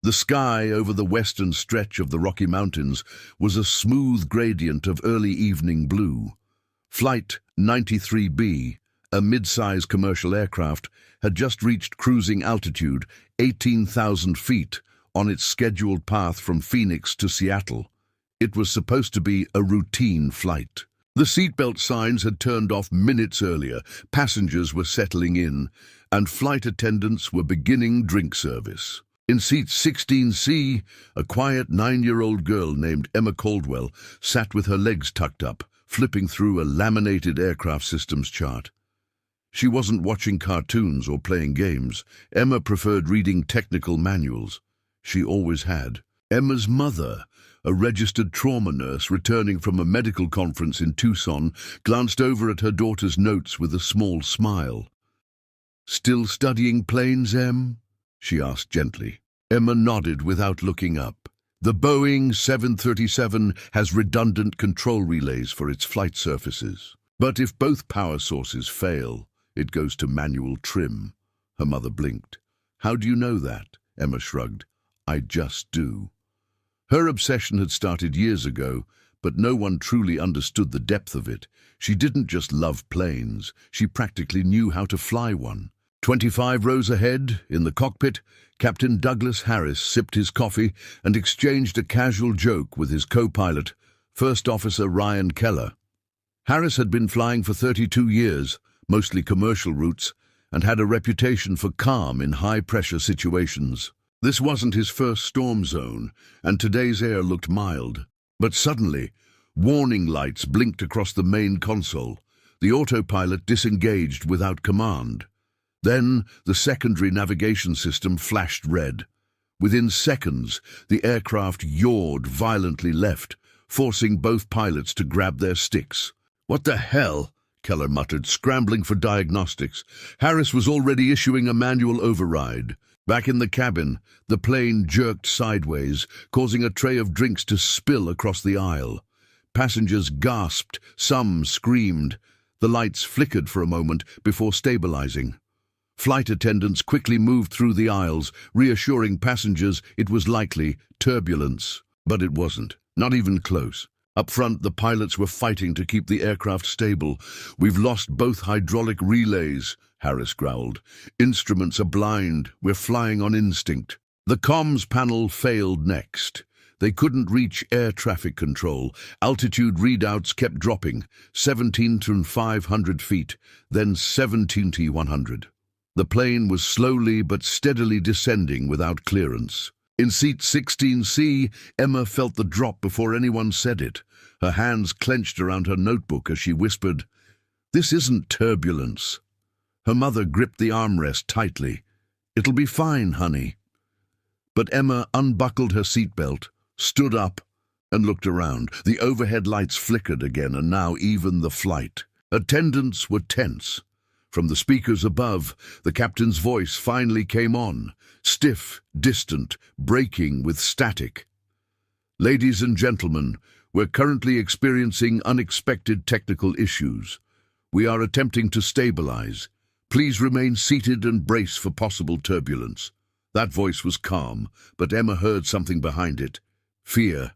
The sky over the western stretch of the Rocky Mountains was a smooth gradient of early evening blue. Flight 93B, a mid-size commercial aircraft, had just reached cruising altitude, 18,000 feet, on its scheduled path from Phoenix to Seattle. It was supposed to be a routine flight. The seatbelt signs had turned off minutes earlier, passengers were settling in, and flight attendants were beginning drink service. In seat 16C, a quiet 9-year-old girl named Emma Caldwell sat with her legs tucked up, flipping through a laminated aircraft systems chart. She wasn't watching cartoons or playing games. Emma preferred reading technical manuals. She always had. Emma's mother, a registered trauma nurse returning from a medical conference in Tucson, glanced over at her daughter's notes with a small smile. "Still studying planes, Em?" she asked gently. Emma nodded without looking up. The Boeing 737 has redundant control relays for its flight surfaces. But if both power sources fail, it goes to manual trim. Her mother blinked. "How do you know that?" Emma shrugged. "I just do." Her obsession had started years ago, but no one truly understood the depth of it. She didn't just love planes, she practically knew how to fly one. 25 rows ahead, in the cockpit, Captain Douglas Harris sipped his coffee and exchanged a casual joke with his co-pilot, First Officer Ryan Keller. Harris had been flying for 32 years, mostly commercial routes, and had a reputation for calm in high-pressure situations. This wasn't his first storm zone, and today's air looked mild. But suddenly, warning lights blinked across the main console. The autopilot disengaged without command. Then the secondary navigation system flashed red. Within seconds, the aircraft yawed violently left, forcing both pilots to grab their sticks. "What the hell?" Keller muttered, scrambling for diagnostics. Harris was already issuing a manual override. Back in the cabin, the plane jerked sideways, causing a tray of drinks to spill across the aisle. Passengers gasped, some screamed. The lights flickered for a moment before stabilizing. Flight attendants quickly moved through the aisles, reassuring passengers it was likely turbulence. But it wasn't, not even close. Up front, the pilots were fighting to keep the aircraft stable. "We've lost both hydraulic relays," Harris growled. "Instruments are blind. We're flying on instinct." The comms panel failed next. They couldn't reach air traffic control. Altitude readouts kept dropping, 17,500 feet, then 17,100. The plane was slowly but steadily descending without clearance. In seat 16C, Emma felt the drop before anyone said it. Her hands clenched around her notebook as she whispered, "This isn't turbulence." Her mother gripped the armrest tightly. "It'll be fine, honey." But Emma unbuckled her seatbelt, stood up, and looked around. The overhead lights flickered again, and now even the flight. Attendants were tense. From the speakers above, the captain's voice finally came on, stiff, distant, breaking with static. "Ladies and gentlemen, we're currently experiencing unexpected technical issues. We are attempting to stabilize. Please remain seated and brace for possible turbulence." That voice was calm, but Emma heard something behind it. Fear.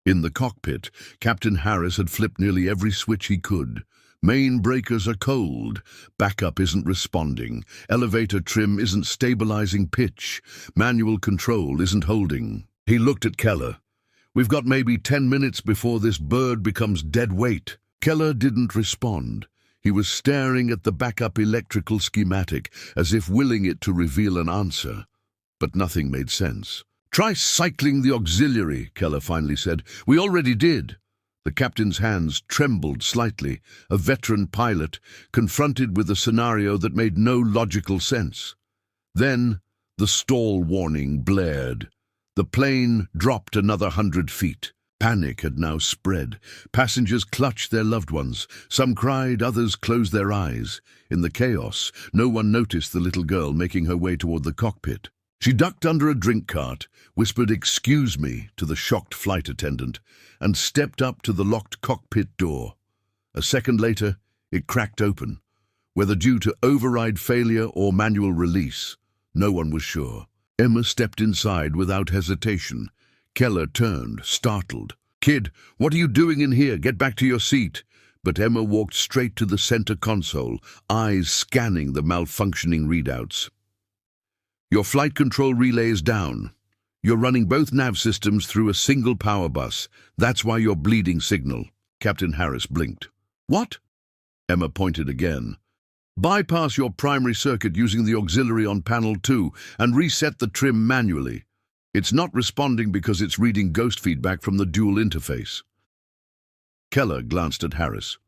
In the cockpit, Captain Harris had flipped nearly every switch he could. Main breakers are cold, backup isn't responding, elevator trim isn't stabilizing pitch, manual control isn't holding. He looked at Keller. "We've got maybe 10 minutes before this bird becomes dead weight." Keller didn't respond. He was staring at the backup electrical schematic, as if willing it to reveal an answer. But nothing made sense. "Try cycling the auxiliary," Keller finally said. "We already did." The captain's hands trembled slightly, a veteran pilot, confronted with a scenario that made no logical sense. Then the stall warning blared. The plane dropped another 100 feet. Panic had now spread. Passengers clutched their loved ones. Some cried, others closed their eyes. In the chaos, no one noticed the little girl making her way toward the cockpit. She ducked under a drink cart, whispered "excuse me" to the shocked flight attendant, and stepped up to the locked cockpit door. A second later, it cracked open. Whether due to override failure or manual release, no one was sure. Emma stepped inside without hesitation. Keller turned, startled. "Kid, what are you doing in here? Get back to your seat." But Emma walked straight to the center console, eyes scanning the malfunctioning readouts. "Your flight control relay is down. You're running both nav systems through a single power bus. That's why you're bleeding signal." Captain Harris blinked. "What?" Emma pointed again. "Bypass your primary circuit using the auxiliary on panel 2 and reset the trim manually. It's not responding because it's reading ghost feedback from the dual interface." Keller glanced at Harris.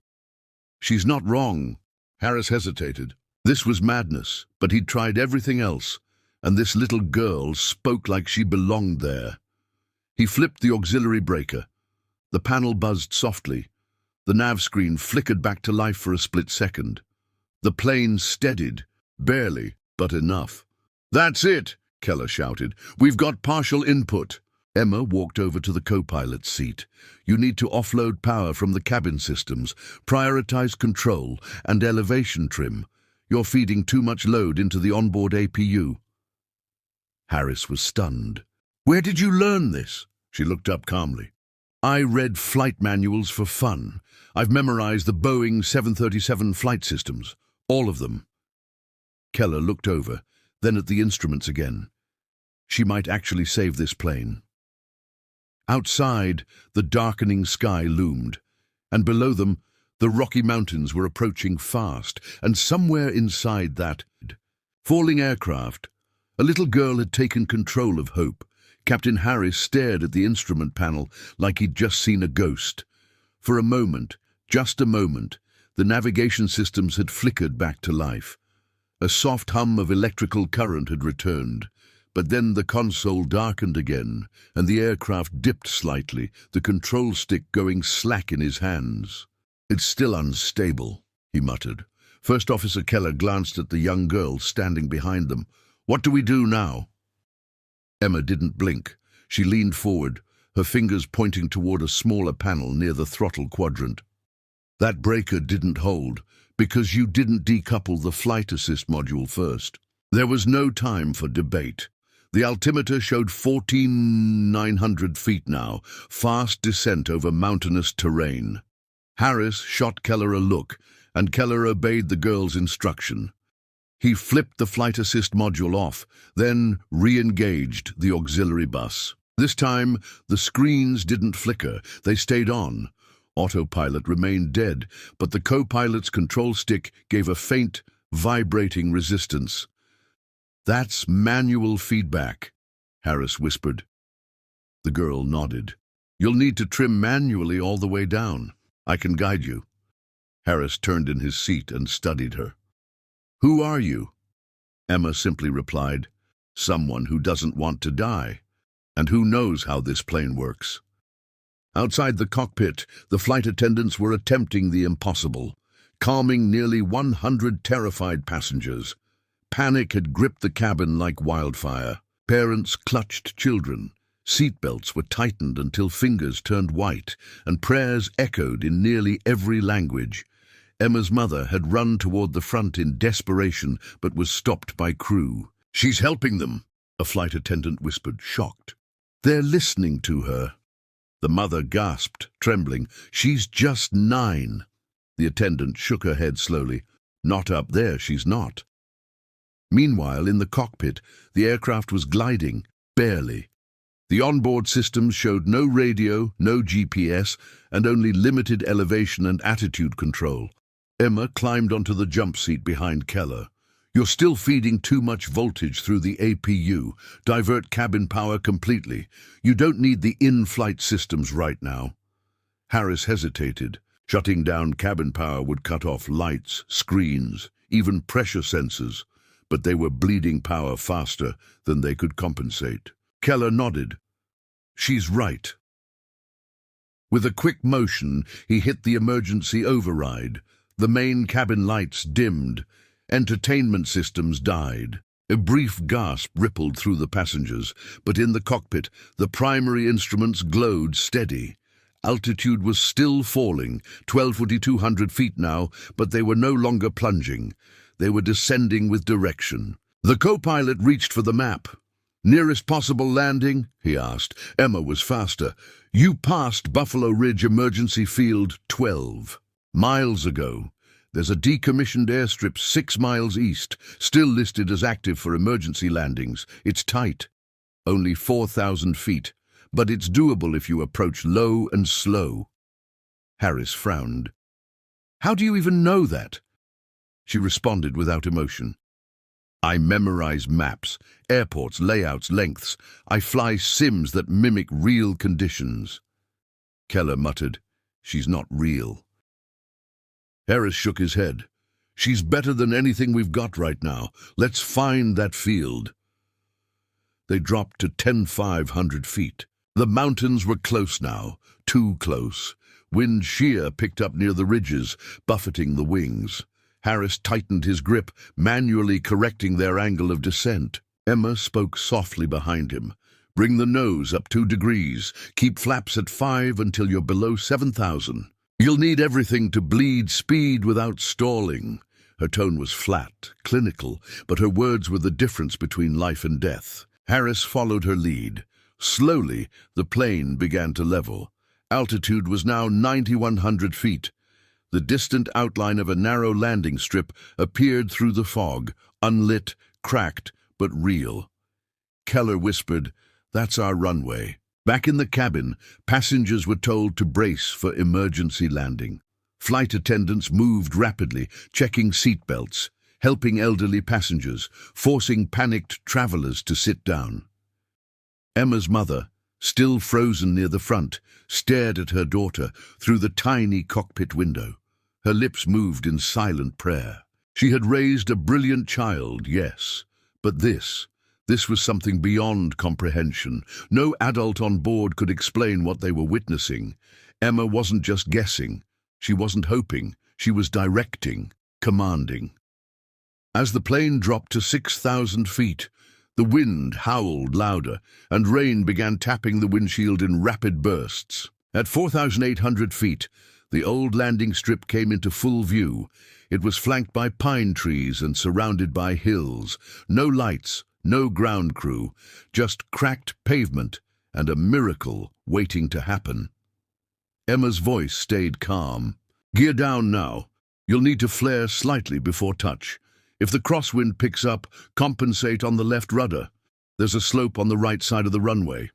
"She's not wrong." Harris hesitated. This was madness, but he'd tried everything else, and this little girl spoke like she belonged there. He flipped the auxiliary breaker. The panel buzzed softly. The nav screen flickered back to life for a split second. The plane steadied, barely, but enough. "That's it!" Keller shouted. "We've got partial input." Emma walked over to the co-pilot's seat. "You need to offload power from the cabin systems, prioritize control and elevation trim. You're feeding too much load into the onboard APU." Harris was stunned. "Where did you learn this?" She looked up calmly. "I read flight manuals for fun. I've memorized the Boeing 737 flight systems. All of them." Keller looked over, then at the instruments again. She might actually save this plane. Outside, the darkening sky loomed, and below them, the Rocky Mountains were approaching fast, and somewhere inside that falling aircraft, a little girl had taken control of Hope. Captain Harris stared at the instrument panel like he'd just seen a ghost. For a moment, just a moment, the navigation systems had flickered back to life. A soft hum of electrical current had returned. But then the console darkened again, and the aircraft dipped slightly, the control stick going slack in his hands. "It's still unstable," he muttered. First Officer Keller glanced at the young girl standing behind them. "What do we do now?" Emma didn't blink. She leaned forward, her fingers pointing toward a smaller panel near the throttle quadrant. "That breaker didn't hold, because you didn't decouple the flight assist module first." There was no time for debate. The altimeter showed 14,900 feet now, fast descent over mountainous terrain. Harris shot Keller a look, and Keller obeyed the girl's instruction. He flipped the flight assist module off, then re-engaged the auxiliary bus. This time, the screens didn't flicker, they stayed on. Autopilot remained dead, but the co-pilot's control stick gave a faint, vibrating resistance. "That's manual feedback," Harris whispered. The girl nodded. "You'll need to trim manually all the way down. I can guide you." Harris turned in his seat and studied her. "Who are you?" Emma simply replied, "Someone who doesn't want to die, and who knows how this plane works." Outside the cockpit, the flight attendants were attempting the impossible, calming nearly 100 terrified passengers. Panic had gripped the cabin like wildfire. Parents clutched children. Seatbelts were tightened until fingers turned white, and prayers echoed in nearly every language. Emma's mother had run toward the front in desperation, but was stopped by crew. "She's helping them," a flight attendant whispered, shocked. "They're listening to her." The mother gasped, trembling. "She's just 9. The attendant shook her head slowly. "Not up there, she's not." Meanwhile, in the cockpit, the aircraft was gliding, barely. The onboard systems showed no radio, no GPS, and only limited elevation and attitude control. Emma climbed onto the jump seat behind Keller. "You're still feeding too much voltage through the APU. Divert cabin power completely. You don't need the in-flight systems right now." Harris hesitated. Shutting down cabin power would cut off lights, screens, even pressure sensors, but they were bleeding power faster than they could compensate. Keller nodded. "She's right." With a quick motion, he hit the emergency override. The main cabin lights dimmed. Entertainment systems died. A brief gasp rippled through the passengers, but in the cockpit, the primary instruments glowed steady. Altitude was still falling, 12,200 feet now, but they were no longer plunging. They were descending with direction. The co-pilot reached for the map. "Nearest possible landing?" he asked. Emma was faster. "You passed Buffalo Ridge Emergency Field 12 miles ago. There's a decommissioned airstrip 6 miles east, still listed as active for emergency landings. It's tight, only 4,000 feet, but it's doable if you approach low and slow." Harris frowned. "How do you even know that?" She responded without emotion. "I memorize maps, airports, layouts, lengths. I fly sims that mimic real conditions." Keller muttered, "She's not real." Harris shook his head. "She's better than anything we've got right now. Let's find that field." They dropped to 10,500 feet. The mountains were close now, too close. Wind shear picked up near the ridges, buffeting the wings. Harris tightened his grip, manually correcting their angle of descent. Emma spoke softly behind him. "Bring the nose up 2 degrees. Keep flaps at 5 until you're below 7,000. You'll need everything to bleed speed without stalling." Her tone was flat, clinical, but her words were the difference between life and death. Harris followed her lead. Slowly, the plane began to level. Altitude was now 9,100 feet. The distant outline of a narrow landing strip appeared through the fog, unlit, cracked, but real. Keller whispered, "That's our runway." Back in the cabin, passengers were told to brace for emergency landing. Flight attendants moved rapidly, checking seatbelts, helping elderly passengers, forcing panicked travelers to sit down. Emma's mother, still frozen near the front, stared at her daughter through the tiny cockpit window. Her lips moved in silent prayer. She had raised a brilliant child, yes, but this was something beyond comprehension. No adult on board could explain what they were witnessing. Emma wasn't just guessing. She wasn't hoping. She was directing, commanding. As the plane dropped to 6,000 feet, the wind howled louder, and rain began tapping the windshield in rapid bursts. At 4,800 feet, the old landing strip came into full view. It was flanked by pine trees and surrounded by hills. No lights, no ground crew, just cracked pavement and a miracle waiting to happen. Emma's voice stayed calm. "Gear down now. You'll need to flare slightly before touch. If the crosswind picks up, compensate on the left rudder. There's a slope on the right side of the runway."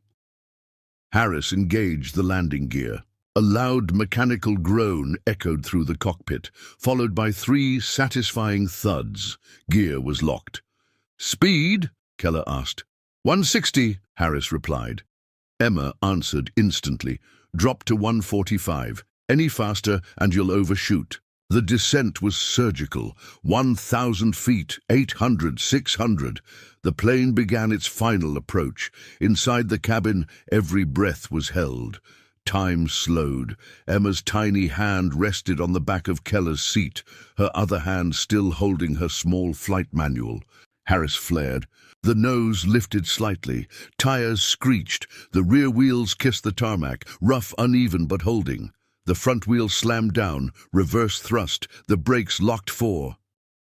Harris engaged the landing gear. A loud mechanical groan echoed through the cockpit, followed by 3 satisfying thuds. Gear was locked. "Speed?" Keller asked. 160, Harris replied. Emma answered instantly. "Drop to 145. Any faster and you'll overshoot." The descent was surgical. 1,000 feet, 800, 600. The plane began its final approach. Inside the cabin, every breath was held. Time slowed. Emma's tiny hand rested on the back of Keller's seat, her other hand still holding her small flight manual. Harris flared. The nose lifted slightly. Tires screeched. The rear wheels kissed the tarmac, rough, uneven, but holding. The front wheel slammed down, reverse thrust, the brakes locked 4.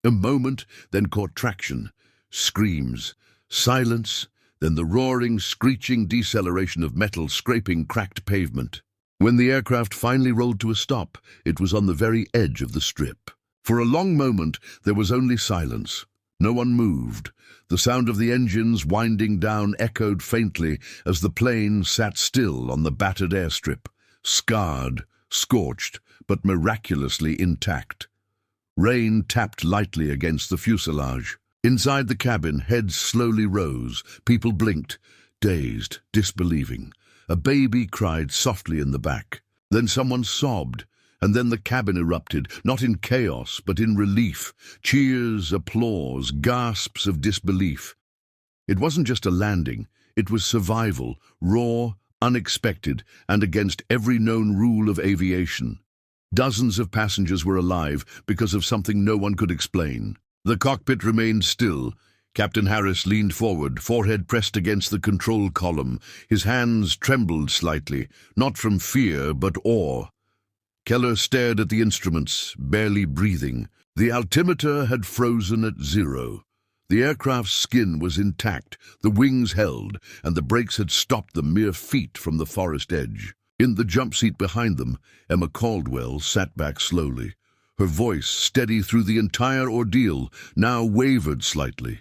A moment, then caught traction. Screams. Silence, then the roaring, screeching deceleration of metal scraping cracked pavement. When the aircraft finally rolled to a stop, it was on the very edge of the strip. For a long moment, there was only silence. No one moved. The sound of the engines winding down echoed faintly as the plane sat still on the battered airstrip, scarred, scorched, but miraculously intact. Rain tapped lightly against the fuselage. Inside the cabin, heads slowly rose. People blinked, dazed, disbelieving. A baby cried softly in the back. Then someone sobbed, and then the cabin erupted, not in chaos, but in relief. Cheers, applause, gasps of disbelief. It wasn't just a landing. It was survival, raw, unexpected, and against every known rule of aviation. Dozens of passengers were alive because of something no one could explain. The cockpit remained still. Captain Harris leaned forward, forehead pressed against the control column. His hands trembled slightly, not from fear but awe. Keller stared at the instruments, barely breathing. The altimeter had frozen at 0. The aircraft's skin was intact, the wings held, and the brakes had stopped them mere feet from the forest edge. In the jump seat behind them, Emma Caldwell sat back slowly. Her voice, steady through the entire ordeal, now wavered slightly.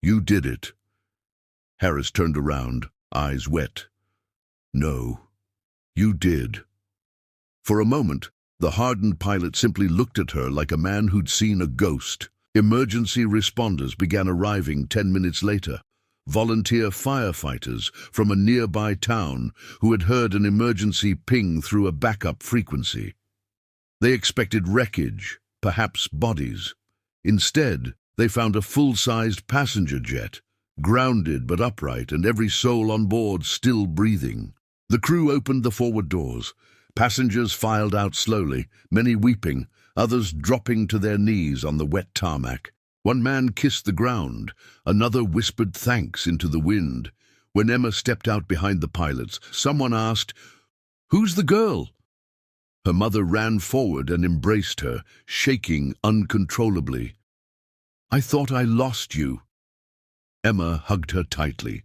"You did it." Harris turned around, eyes wet. "No, you did." For a moment, the hardened pilot simply looked at her like a man who'd seen a ghost. Emergency responders began arriving 10 minutes later. Volunteer firefighters from a nearby town who had heard an emergency ping through a backup frequency. They expected wreckage, perhaps bodies. Instead, they found a full-sized passenger jet, grounded but upright, and every soul on board still breathing. The crew opened the forward doors. Passengers filed out slowly, many weeping, others dropping to their knees on the wet tarmac. One man kissed the ground, another whispered thanks into the wind. When Emma stepped out behind the pilots, someone asked, "Who's the girl?" Her mother ran forward and embraced her, shaking uncontrollably. "I thought I lost you." Emma hugged her tightly.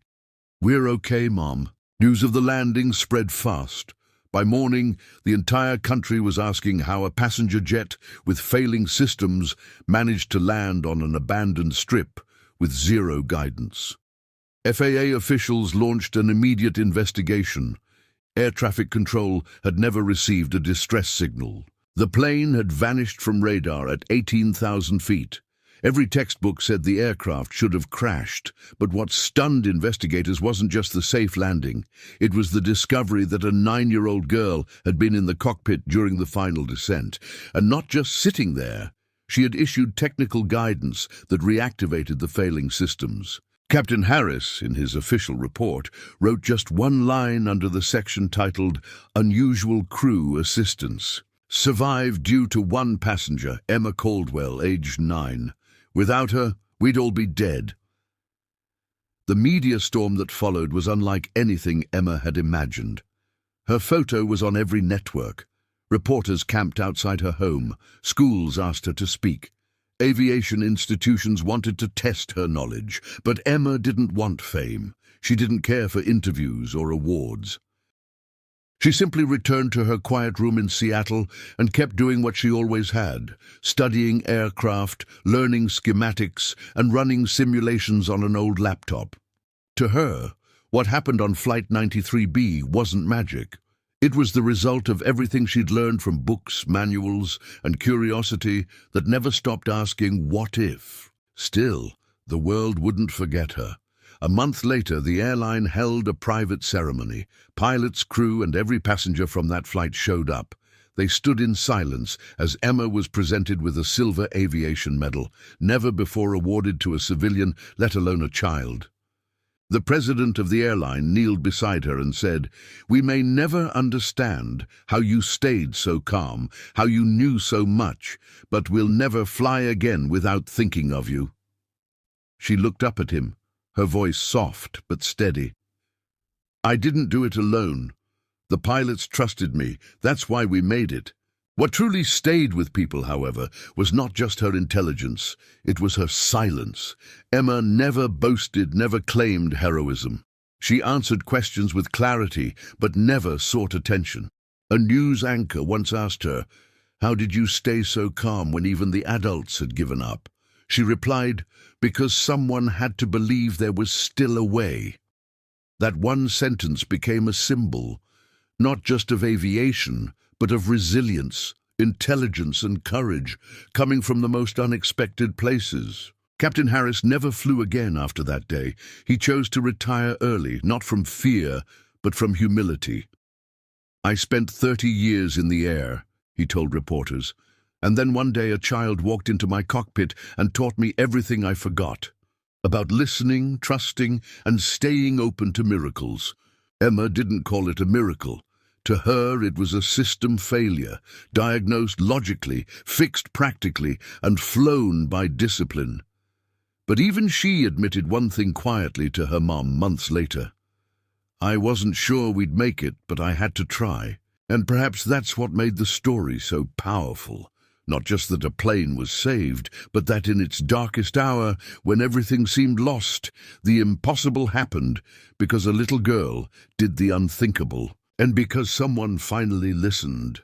"We're okay, Mom." News of the landing spread fast. By morning, the entire country was asking how a passenger jet with failing systems managed to land on an abandoned strip with zero guidance. FAA officials launched an immediate investigation. Air traffic control had never received a distress signal. The plane had vanished from radar at 18,000 feet. Every textbook said the aircraft should have crashed, but what stunned investigators wasn't just the safe landing. It was the discovery that a 9-year-old girl had been in the cockpit during the final descent, and not just sitting there. She had issued technical guidance that reactivated the failing systems. Captain Harris, in his official report, wrote just one line under the section titled "Unusual Crew Assistance." "Survived due to one passenger, Emma Caldwell, aged 9. Without her, we'd all be dead." The media storm that followed was unlike anything Emma had imagined. Her photo was on every network. Reporters camped outside her home. Schools asked her to speak. Aviation institutions wanted to test her knowledge, but Emma didn't want fame. She didn't care for interviews or awards. She simply returned to her quiet room in Seattle and kept doing what she always had, studying aircraft, learning schematics, and running simulations on an old laptop. To her, what happened on Flight 93B wasn't magic. It was the result of everything she'd learned from books, manuals, and curiosity that never stopped asking, what if? Still, the world wouldn't forget her. A month later, the airline held a private ceremony. Pilots, crew, and every passenger from that flight showed up. They stood in silence as Emma was presented with a silver aviation medal, never before awarded to a civilian, let alone a child. The president of the airline kneeled beside her and said, "We may never understand how you stayed so calm, how you knew so much, but we'll never fly again without thinking of you." She looked up at him, her voice soft but steady. "I didn't do it alone. The pilots trusted me. That's why we made it." What truly stayed with people, however, was not just her intelligence, it was her silence. Emma never boasted, never claimed heroism. She answered questions with clarity, but never sought attention. A news anchor once asked her, "How did you stay so calm when even the adults had given up?" She replied, "Because someone had to believe there was still a way." That one sentence became a symbol, not just of aviation, but of resilience, intelligence, and courage, coming from the most unexpected places. Captain Harris never flew again after that day. He chose to retire early, not from fear, but from humility. "I spent 30 years in the air," he told reporters, "and then one day a child walked into my cockpit and taught me everything I forgot, about listening, trusting, and staying open to miracles." Emma didn't call it a miracle. To her, it was a system failure, diagnosed logically, fixed practically, and flown by discipline. But even she admitted one thing quietly to her mom months later. "I wasn't sure we'd make it, but I had to try." And perhaps that's what made the story so powerful. Not just that a plane was saved, but that in its darkest hour, when everything seemed lost, the impossible happened because a little girl did the unthinkable, and because someone finally listened.